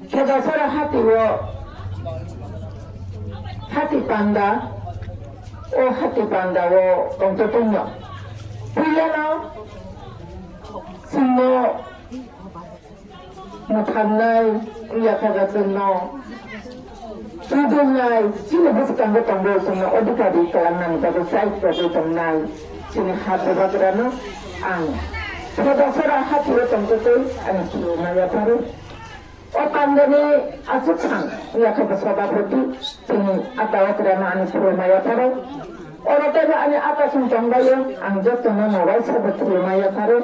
Kedasara hati panda hati panda wo tongtotonyo puyano sinno mutanai yakagasenno tudunai sini bukan tonggo sinno odikadi kelanan kado sai kado tongnai sini hati bagrano ang kedasara hati wo tongtotoy ang kilo maya paru Pandemi asukang ia kebesababuti sini atau kerana ani surumaya paru orang tega ani atas menjangbayo anjat teman awal sahabat surumaya paru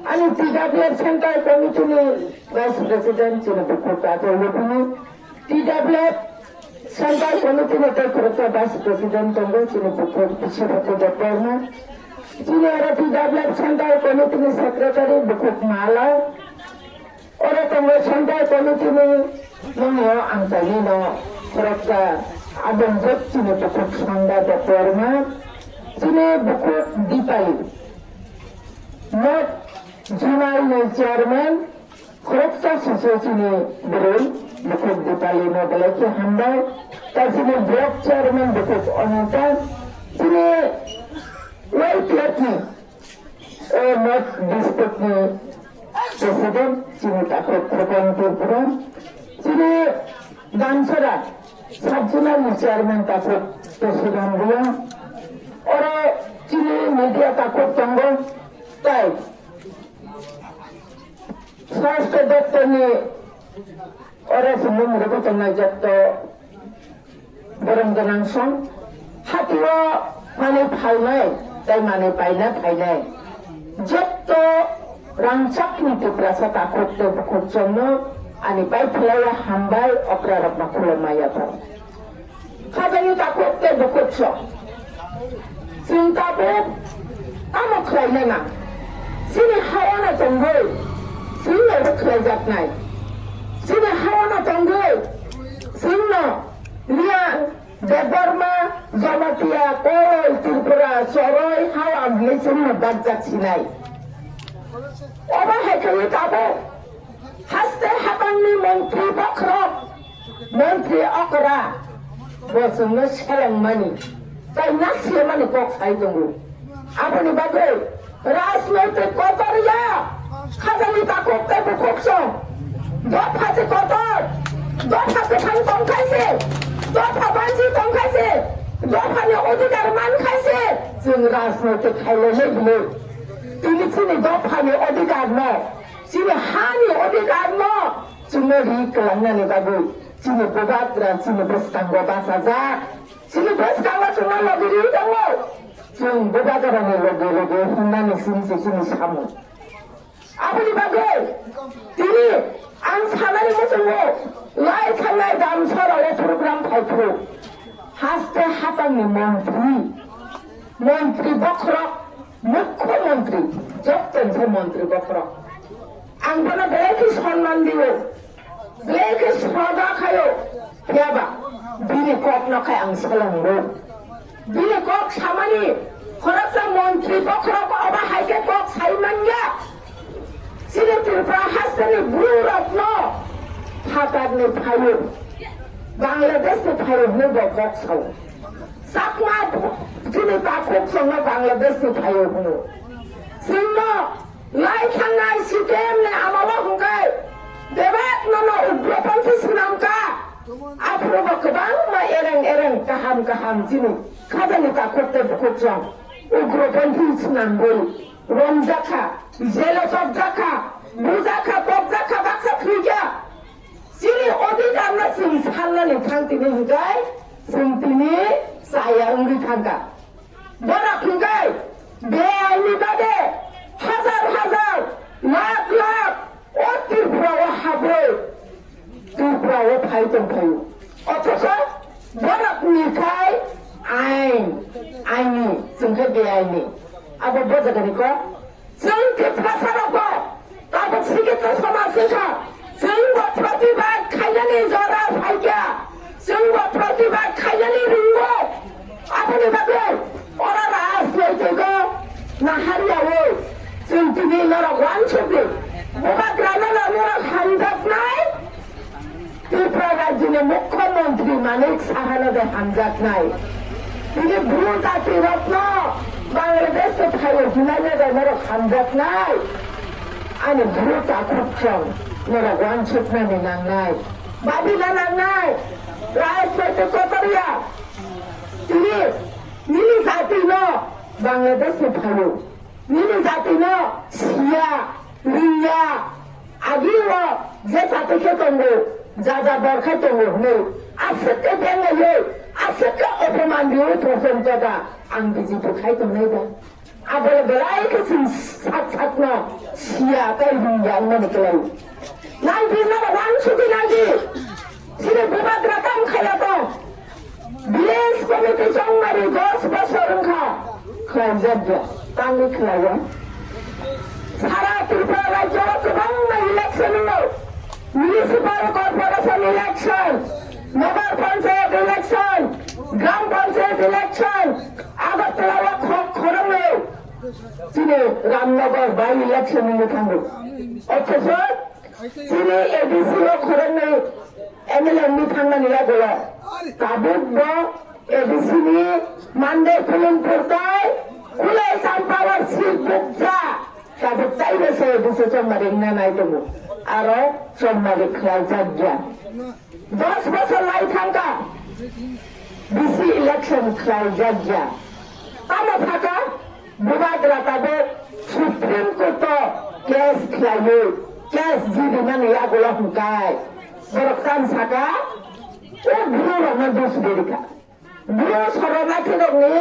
ani 13 sentai komite ni vice president sini berkota atau lebih 13 sentai komite ni terkota vice president tunggu sini berkota seperti dokternya sini ada 13 sentai komite ni sekretari berkota malau Orang tengah santai komite ni menyo angkali no kerja abang jod sini buku sangga dokternya sini buku dipali not Junai ni chairman kerja sesuatu sini beri buku dipali no belaki hamba tapi sini block chairman buku onita sini white lagi not district ni Presiden sini takut program sini Dansara Sajjana chairman takut presiden dia orang sini media takut tanggung tai swasta dokter ni orang semua mereka kena jatuh barang langsung hati wa mana painai tai mana painai jatuh Rancak ni tu perasa takut tu buku jono, ani baik pelaya hambai operarap makula maya tu. Kaja ni takut tu buku jono. Sintabut, amat kelai na. Sini hawa na tunggu, sini ada kelai jat nai. Sini hawa na tunggu, sini dia Debarma, Jamatia, Koi, Tripura, Soroi, hawa ni sini bajak sinai. Oba hekali tabu haste habanni menteri bakrok menteri akra bosnya sekarang mani tapi nasi mani kok saya tunggu apa ni bagai ras menteri kotor ya kazani takut tebu kokso dot hati kotor dot hati kan tongkai se dot habanji tongkai se dot hanya odikar man kai se jeng ras menteri kailo heblu ini sini dopani odikar no, sini hani odikar no, sini kelangan ni bagus, sini bobat dan sini bersetangga saja, sini bersetangga cuma lagi di tangga, sini bobat orang lagi, hendak sini samu. Apa ni bagus? Ini ansana ni macam wo, lai kanai dalam soal program paipro, haste hatang ni menteri bakrok. মুখ্যমন্ত্রী যত্তন মন্ত্রী বকর আঙ্গনা বেকি সম্মান দিব বেকি সদা খায়ো কেবা বিনি cock নখায় আং সালামবো বিনি কক সামানি খরচা মন্ত্রী বকর অবা হাইকে কক সাইমানয়া সিনে ত্রিপুরা হাসপাতালে ব্লু রত্ন ফাটারনি ফায়ো বাংলাদেশে ফায়ো নেব কক সাও sakma sini takut sama Bangladesh tu tayo puno. Sino lai kanai sistem ni amawa hungkai. Debak nama ugrapanti sinamka. Apro bakbang ma ereng kaham sini. Kada ni takut te bukujang. Ugrapanti sinambul. Romzaka, zelosabzaka, buzaka, popzaka, baksa kriya. Sini odikar na sini sahala ni tangti ni hungkai. Sintini saya unggi tangga. Berak hinggai, beaini bade, hazar, lak, Tripura habre, Tripura paitong payu. Otosa, berak nikai, aini, sungkai beaini. Apa boza gani ko? Sungkai pasara ko, tapi sikit sama sika. Sungkai प्रतिभा खायani zora paikya. Sungguh प्रतिभा खायani ringo. Apa ni bagai? Orang asli juga nahariya wo. Sungguh ni orang wan cuci. Bukan kerana orang handat na 마닉 사하나데 한작나이 이게 무자티 럽나 방글라데스 타요 비나냐가 너로 한작나이 아니 무자 국정 너로 완축나니 낭나이 마비나 낭나이 라이스페트 코터리아 이게 니니 사티노 방글라데스 타요 니니 사티노 시야 리야 아기와 제 사티케 정도 자자 버카 정도 아스케 뱅아요 아스케 오토만디오 도선자가 앙비지도 카이동네다 아벌 베라이크 신 사착나 시야가 인양만 클라이 난 비나가 왕수기 나기 시내 부바드라 깜카야도 비레스 코미티 정말이 거스버서른카 클라이자자 땅이 클라이야 사라 뚜파가 저렇게 막나 일렉션으로 municipal corporation election, Nagar Panchayat election, Gram Panchayat election, Agartala Khorame, Sine Ramnagar by election in the country. Also, Sine ADC Khorame, MLM Nithanga Nilagola, Tabuk ADC ni Monday Film Purtai, Kule Sampawa Sik Bukja, Tabuk Taibese, this is a Marina Naitamu. আরো সোমবারে খেলা যাজ্ঞা 10 বছর লাই থাকা BC election খেলা যাজ্ঞা তারা থাকা বিবাদরা তাদের supreme court case খেলাইয়ে case জিদি মানে ইয়াগুলো হুকায় বরকান থাকা ও ভুরো রঙের দোষ বেরিকা ভুরো শরণার্থী রঙে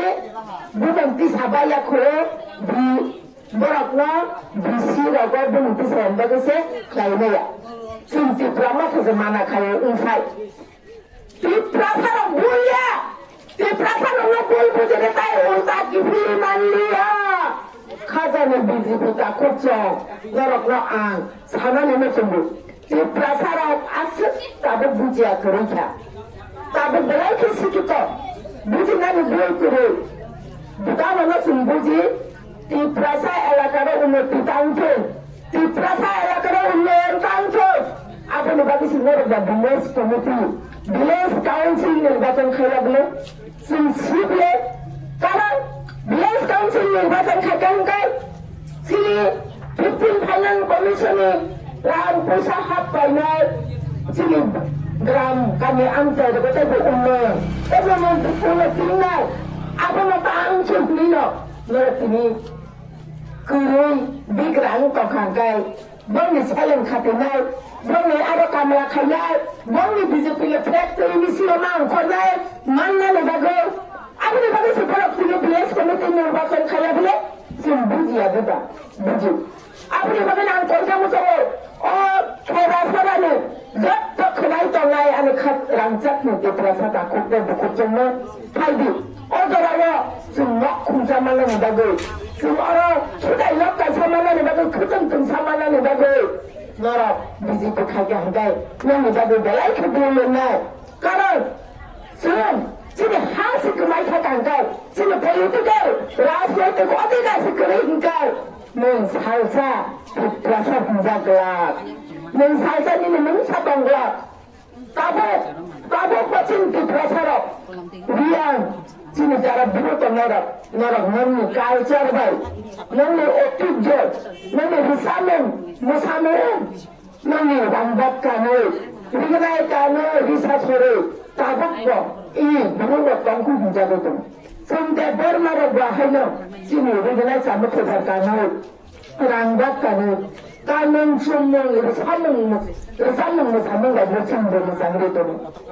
বুমন্তি সাবাইয়া করে Borokno bisi rogo bunti semba kese klaine ya. Sinti prama kese mana kaya unsai. Ti prasara buya. Ti prasara no bul bujere tai ulta kibri manliya. Khazane bisi buta kurcho. Borokno ang sana neme chumbu. Ti prasara asik tabe bujiya kerja. Tabe belai kesi kita. Buji nani bul kuru. Bukan mana sumbuji. Tiprasa এলাকার উন্নতি টানছে তিপ্রাসা এলাকার উন্নয়ন টানছে আপনি বাকি senior village committee village council নির্বাচন খাই লাগলো সিলে কারণ ভিলেজ কাউন্সিল নির্বাচন খাইতে সিলি 15 ফাইনাল কমিশনে রাম পয়সা হাত পাইনাই সিলি গ্রাম কামি আঞ্চল গোটাই উন্নয়ন এবং উন্নতি নাই আপনার তো আঞ্চল নিল তিনি Kurui bigrang tokangkai, bangi saling katinai, bangi ada kamera kayai, bangi BJP le factory misi orang konai, mana le bago, apa ni bago separok tiga belas komite निर्वाचन kaya bile, simbuji ada dah, buji. Apa ni bago nang kerja musuh, oh kaya sana ni, jat tak kenai tongai ane kat rangcak ni terasa takut dan buku cuma, kaidi, oh jarawa, semua kunci mana ni bago. Semua sudah lokal sama lah ni bagai ketentu sama lah ni bagai nara BJP kaya handai yang ni bagai belai kebulan ni kerana sebab sini hasil kemai kaya sini politik rakyat itu kau tidak sekering kau mensalsa perasa penjaga mensalsa ini mensabang gelap tabuk pacin perasa riang sini cara berutam nara nani culture bay, nani ঐতিহ্য, nani musamen, nani rambat kane, rignai kane, risas kore, tabuk bo, ini berutam tangku menjaga tu. Sampai bermara bahaya, sini rignai sama kejar kane, rambat kane, kamen sumung, risamung musamen lagi sumber musangre tu.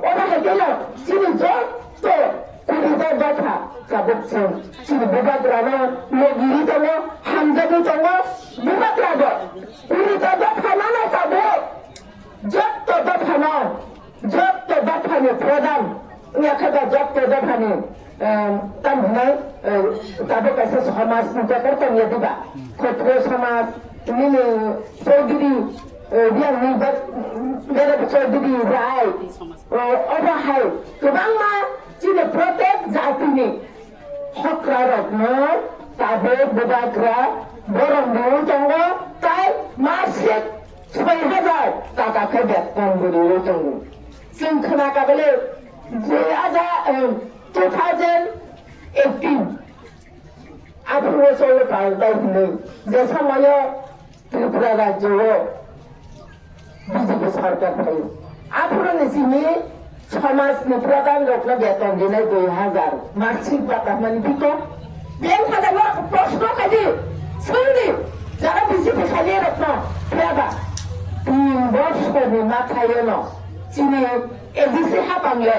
Orang kaya sini jauh tu. Kurita data kabutsin sini bubadrana logiri tango hamzani tango bubadrado kurita data mana kabo jatto data ni pradhan ini akada jatto data ni tamhna kabo kaisa samas puja karta ni diba khotro samas ini chaudhuri dia ni mere chaudhuri rai oba hai kebang ma sini protek jati ni hokra rokno tabe bubagra borong dulu tunggu tai masih 6,000 টাকা খাই বেতন বলি তঙ্গু সিং খানা কাবলে 2018 앞으로 솔로 발달 있는 내 সময় ত্রিপুরা রাজ্য BJP সরকার হয় 앞으로는 지금 সমাজ প্রধান লোক বেতন দিলে 2000 মাসিক ভাতা মানে দিত বেনখানে প্রশ্ন খালি শুনলি যারা বিজেপি খালি রত্ন পেয়াবা 3 বছরের মাথায় ন 지금 এডিসি হাবাংলে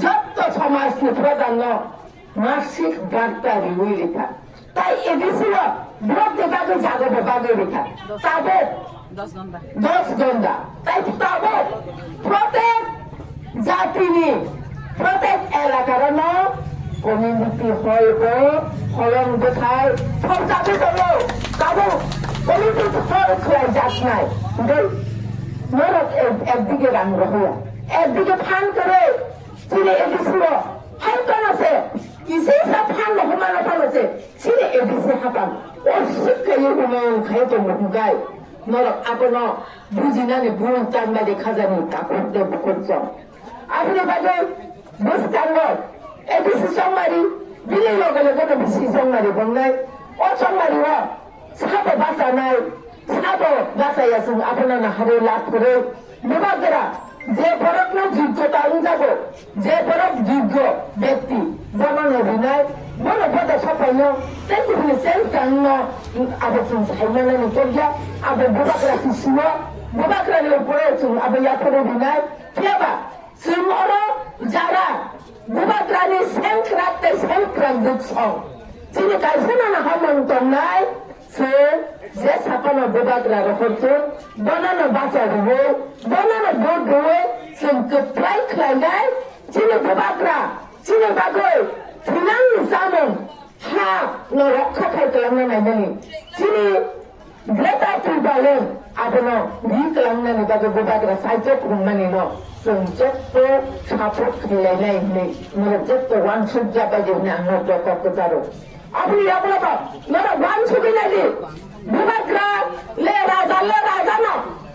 যত সমাজ প্রধান মাসিক ভাতারি উইলিখা তাই এডিসিও বিরুদ্ধে বাগে জাগবে বাগে রেখা তাদের 10 ঘন্টা তাই তাদের প্রত্যেক জাতিনি প্রত্যেক এলাকার কমিউনিটি হলব হলং দেখায় সব জাতি হলো তাদের কমিউনিটি হল খোলাই যাক নাই নরক একদিকে রাং রহয়া একদিকে ফান করে চিনে এডিসিল ফান করেছে ইসে সব ফান রহমানো ফানছে চিনে এডিসি হাবাং ও শিক্ষায় উন্নয়ন খাই তো মুগাই নরক আপন বুঝিনানি বুন চান্দালি খাজানি কাকুরতে বুকুরচম আপনি বাজে বুঝতাঙ্গ এডিসি সংমারি বিলি লগে লগে বিসি সংমারি বংনাই ও সংমারি ও সাবো বাসা নাই সাবো বাসাইয়াসুং আপনারা হারে লাভ করে বিভাগেরা যে বরফ না যোগ্যতা অনুযায়ী যে বরফ যোগ্য ব্যক্তি বনানো বিনায় বড় বড় সফল তেমনি সেন্স কান্ন আবেদন সাইমানানি করগিয়া আবে বুবাকরা শিশুয় বুবাকরানি উপরে আবে ইয়াপরে বিনায় কেবা সুমর যারা বুবাকরানি সেন্স রাখতে সেন্স রাখতে সং যিনি কাইসেনা না হামন্তন নাই সে যে সাপানো বুবাকরা রহতো বনানো বাঁচা দেবো বনানো ভোট দেবো जोंखौ फ्राय खालामनाय যিনি বুবাকরা যিনি বাগৈ ফিনান্স জামন হা রক্ষা খালামनो नायनानै যিনি গ্রেটা ট্রিবালেন আবনো রি खालामनानै बागै बुबाकरा साइड खुंनानै न जों जेबो सापर्ट खालायनाय नै मोर जेबो वान सुट जाबाय जोंनि आं दरखार जारो আপনি আপনারা মোর ওয়ান সুট নাই বুবাকরা ले राजा न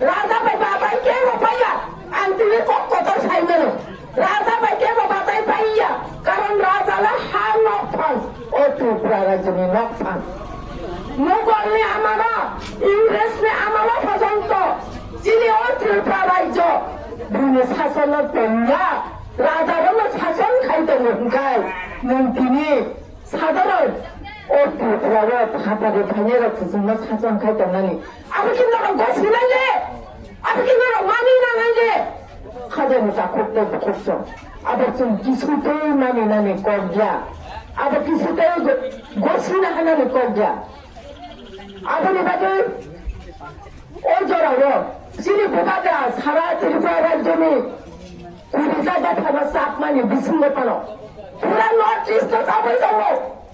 राजा पे बाबाई के रुपया अंतिम কত সাইমেন রাজা বাইকে বাবাই পাইয়া কারণ রাজালা হার নফান ও ত্রিপুরা রাজ্যে নফান মুঘলনে আমারা ইংরেজনে আমারা পর্যন্ত যিনি ও ত্রিপুরা রাজ্য দুনে শাসনের পেঙ্গা রাজারও শাসন খাইতে নগাই তিনি সাধারণ ও ত্রিপুরার হাতারে ভাঙের জন্য শাসন খাইতে নানি আমি কিন্তু গছিলাই যে আমি কিন্তু মানি না নাই যে খাজানি তা করতে করছো আবার তুমি কিছুতেই মানে নানি কর্জা আবার কিছুতেই গছি না হানানি কর্জা আবার এবারে ওই জড়াবো যিনি বোকাটা সারা ত্রিপুরা রাজ্যে 20 দফা চাপ মানে বিশৃঙ্গ পানো পুরা নর্থ ইস্ট চাপাই যাবো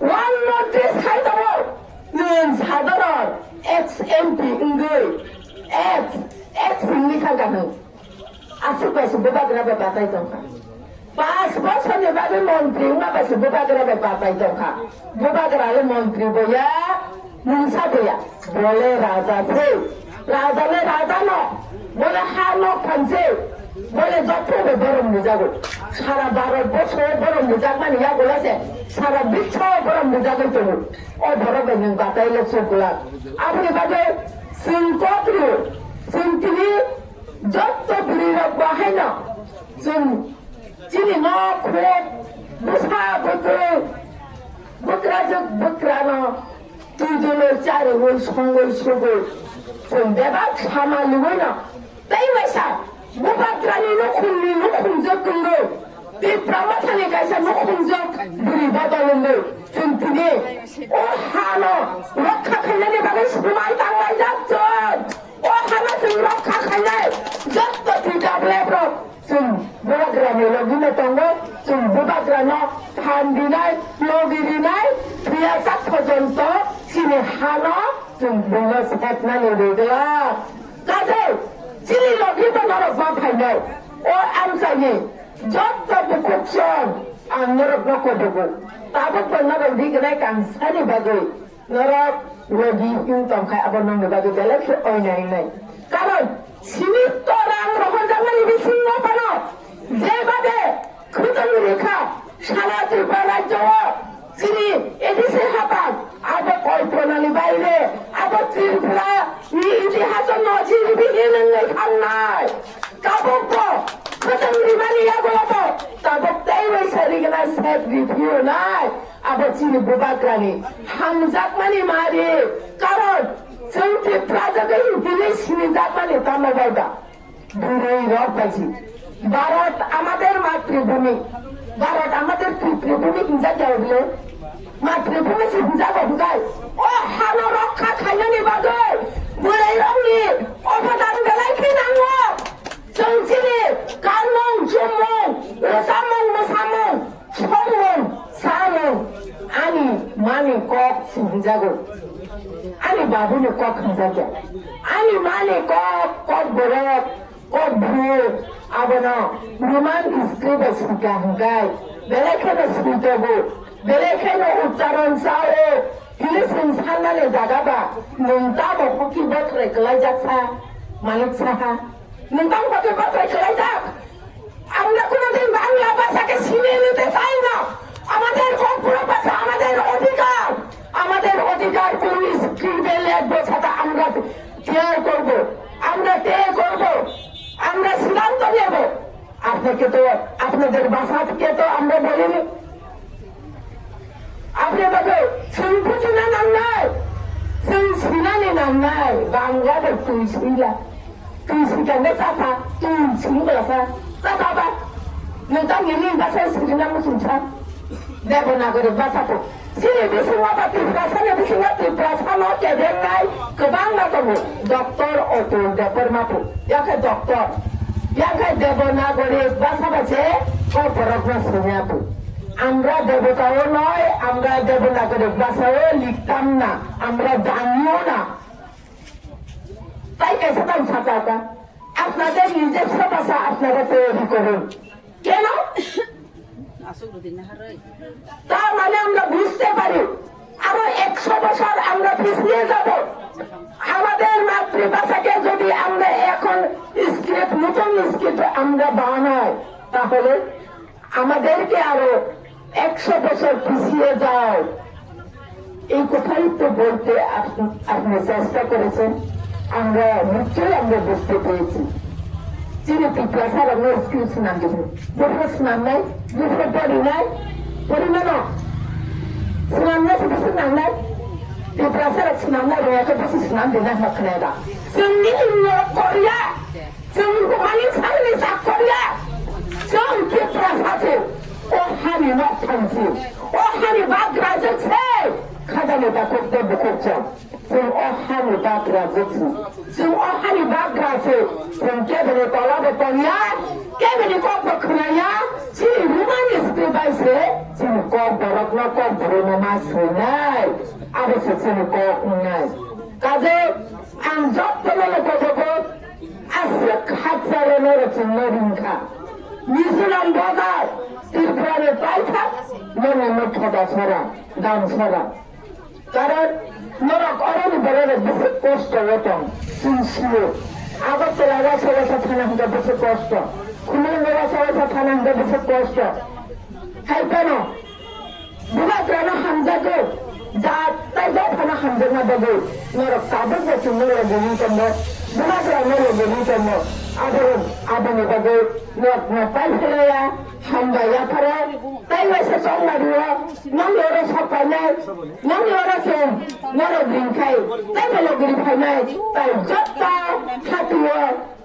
ওয়ান নর্থ ইস্ট খাই যাবো সাধারণ এক্স এমপি ইংরেজ এক্স ইংলিশা গানো আশেপাশে বুবাকরা বাতাই দরকার 5 বছরের বাদে মন্ত্রী মাপাশে বুবাকরা বাতাই দরকার বুবাকরা মন্ত্রী বইয়া মুসা বইয়া বলে রাজা ছে রাজালে রাজা ন বলে হা ন খানছে বলে যত গরম নিজাগো সারা 12 বছর গরম নিজাগ মানে ইয়া বলেছে সারা বিশ্ব গরম নিজাগো তো ও ধরবে নং বাতাইলে চোখলা আপনি বাদে সিংকত্রি সিংতিনি যত বিরির বাহাই না जों যিনি নখোট বুসা বকরে বকরাজক বকরানো দুজনের চারে ওই সঙ্গই সগৈ जों দেবা সামালিবই না তাই বাইসা বুবাকরানি নখুননি নখুনজক গঙ্গো তে প্রামাথানি গাইসা নখুনজক বুড়ি বাদালঙ্গো जों তিনি ও হানো রক্ষা খাইনানি বাগে সমাই তাংলাই যাচ্ছেন ও হানা जों রক্ষা খাইনাই যত ঠিকাবলেব্র जों बुबाकरानि लगिनो दङ जों बुबाकरानो फान दिनाय लगी दिनाय प्रियासात पर्यन्त जिनि हानो जों बुंनो सेबनानै होदोला गासै जिनि लगिबो नरकमा फायनाय अ आमसानि जत बुकुक्सन आं नरक नखदोबो ताबो नरक दिगनाय कांसानि बागै नरक लगी इं तंखाय आबो नंगो बागै बेलेग अयनाय नाय कारण সিমিত রাং রহজামানি বিছিন্ন পানো যেভাবে ক্ষুদ্র nangnai. Kabuk po, katang rimani yagolapo, tabok tayo sarigana set review nai. Abo chini bubakrani, hamjak mani mari, karon, senti prajagai dile sinijak mani tamagauda. Durei rok pachi. Bharat amader মাতৃভূমি, ভারত আমাদের পিতৃভূমি হিংসা যাবে মাতৃভূমি হিংসা করবে ও হানো রক্ষা খাইনি বাগে বুড়াই রঙনি অবদান বেলায় কি নাঙ্গ জংসিনি কানমং জুমং রসামং মসামং সমং সামং আনি মানি কক হিংসাগো আনি বাবুনি কক হিংসাগে আনি মানি কক বরক cock ভুয়ে abano roman scribe sika hangkai belekene scribe belekene ucharon sao hilesin sanale jagaba nungta boki botre kelai jaksa malik saha nungta boki botre kelai jak আমরা কোনদিন বাংলা ভাষাকে ছিনিয়ে নিতে চাই না আমাদের কর্পোরেট ভাষা আমাদের অধিকার কোন স্ক্রিপ্টে লিখবো সেটা আমরা ক্লিয়ার করব আমরা তৈরি করব আমরা সিদ্ধান্ত নেব আপনাকে তো আপনাদের ভাষাকে তো আমরা বলিনি আপনি বলে শুনছি না নাম নাই শুনছিলানি নাম নাই বাংলাদেশ তুই শুইলা তুই শিখানে চাচা তুই শুনবাসা চাচা বা नोंथांनि भाषा सिरिना मुसुंसा देबनागरि भाषाखौ सिरि बिसिङा त्रिपुरासानि बिसिङा त्रिपुरासानाव गेदेरनाय गोबां दङ डक्टर अतुल देबबर्माखौ याखै डक्टर याखै देबनागरि भाषा बासे कपरक सुनियाखौ আমরা দেবতাও নয় আমরা দেবনাগরিক ভাষাও লিখতাম না আমরা জানিও না তাই কেসে তাই সাজাকা আপনাদের নিজস্ব ভাষা আপনারা তৈরি করুন কেন তার মানে আমরা বুঝতে পারি আরো 100 বছর আমরা পিছিয়ে যাব আমাদের মাতৃভাষাকে যদি আমরা এখন স্ক্রিপ্ট নতুন স্ক্রিপ্ট আমরা বানাই তাহলে আমাদেরকে আরো 100 বছর পিছিয়ে যায় এই কথাই তো বলতে আপনি চেষ্টা করেছেন আমরা নিশ্চয়ই আমরা বুঝতে পেরেছি যিনি পিপাসার আমরা স্ক্রিপ্ট নাম দেবেন বুঝে স্নান নাই বুঝে পড়ি নাই পরিমাণ স্নান নাই সেটা নাম নাই পিপাসার স্নান নাই রয়েছে বেশি স্নান দেনা হকনেরা जोंनि कोरिया जों मानि सानि साखरिया जों पिपासाखौ अहानि मा थांसि अहानि बाग्राजोंसो खाजानि बाखौबो बुखौजों जों अहानि बाग्राजोंसो जों अहानि बाग्रासो जों केबेनि तलाबो तलिया केबेनि कबो खोनाया सिरि रुमानि स्क्रिबाइसो जों कब बरकना कब बरनो मा सैनाय आबोसो जों कब नाय काजे आं जत्तनो कबो आसे खाचारनो रचिनो रिंखा मिजोराम बगार त्रिपुरानि पाइथा मने मठदा छरा गाम छरा कारण नरक अरनि बररे बेसे कष्ट हतम सिनसियो আগরতলা রাজশাহী থানা হতে বেশি কষ্ট খুলনা রাজশাহী থানা হতে বেশি কষ্ট হাই কেন বুবাগ্রানা হামজাগো যা তাই যা থানা হামজানা বাবু নরক কাবুক বসে নরক গনি তম্ব বুবাগ্রা নরক গনি তম্ব আদরন আদনি বাবু নরক না পাই ফেলায়া হামবায়া পারে তাই ওইসে চংলারিও নংনি ওরা সপাইনাই নংনি ওরা সেন নরক রিংখাই তাই বেলো গিরি ফাইনাই তাই যত্তা হাতুয়া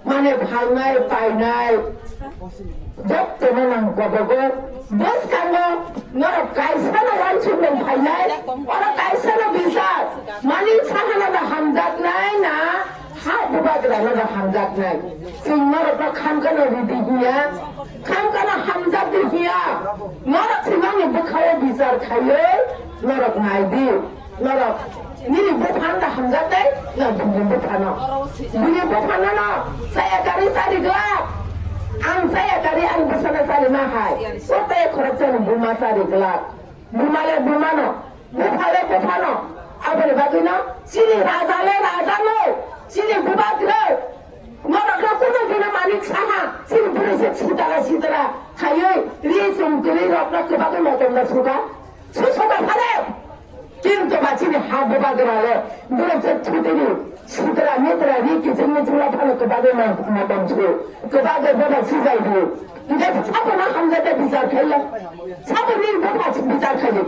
মানে ভাইনাই পাইনাই যত্তে নাং গবগো বস কাঙ্গো নরক কাইসানা ওয়ানসুমেন ফাইনাই ওরা কাইসানা বিসার মানি সাহানা হামজাত নাই না হা বুবাগ্রানা হামজাত নাই जों नरक खामकाना रिदि हिया खामकाना हामजात हिया नरक सिमांनि बुखाव बिचार खायो नरक नायदि नरक निनि बुफानदा हामजातै ना बुनि बुफाना ना सायागारि सारि ग्लाब आं सायागारि आं बसना सारि माहाय ओते खरचन बुमा सारि ग्लाब बुमाले बुमानो बुफाले बुफानो आबरे बागिना सिरि राजाले राजानो सिरि बुबाग्रो नरकना कोनो दिना मानिक साहा सिरि बुरिसे सिदारा खायो रि जों गरि रकना गोबां मदन सुगा सुसुगा सारे Kinto macini habo bagrale, dua cetutiri, sitra mitra riki cini cila pala kebagai macam tu, kebagai bapa sisa itu. Jadi siapa nak hamzah dia bisa kaya, siapa ni bapa bisa kaya.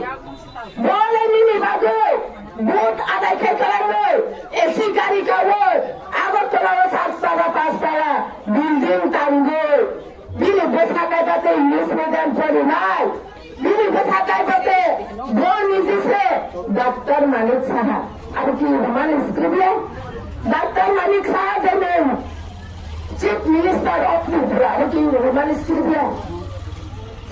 Boleh ni bagai, buat ada kekalangan, esi kari kawal, agar kalau satu pastala, building tanggul, bini besar kata English medium perinai. Bini besar kata bon isise Dr. Malik Saha. Ada ki roman script ya. Dr. Malik Saha dengan Chief Minister of Tripura. Ada ki roman script ya.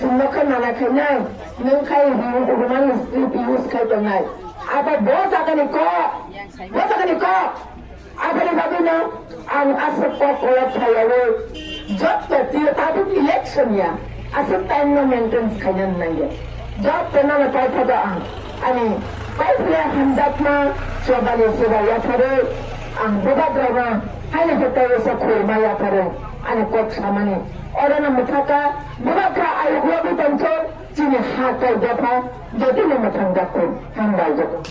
Semua kan anak kenai, nengkai roman script use kai kenai. Apa bos akan ikut? Bos akan ikut. Apa ni bagusnya? Ang asal kolak saya le. Jatuh tiada tapi election ya. Asal time no maintenance kaya nanya. Jauh pernah lepas pada ani, kau punya hendak mah coba ni sebaya pada buat drama, hanya kita sesuatu maya pada ani kau sama ni. Orang nak berkata, buat kah ayat dua betul, cini hati dapat, jadi nama tangga pun hendak jatuh.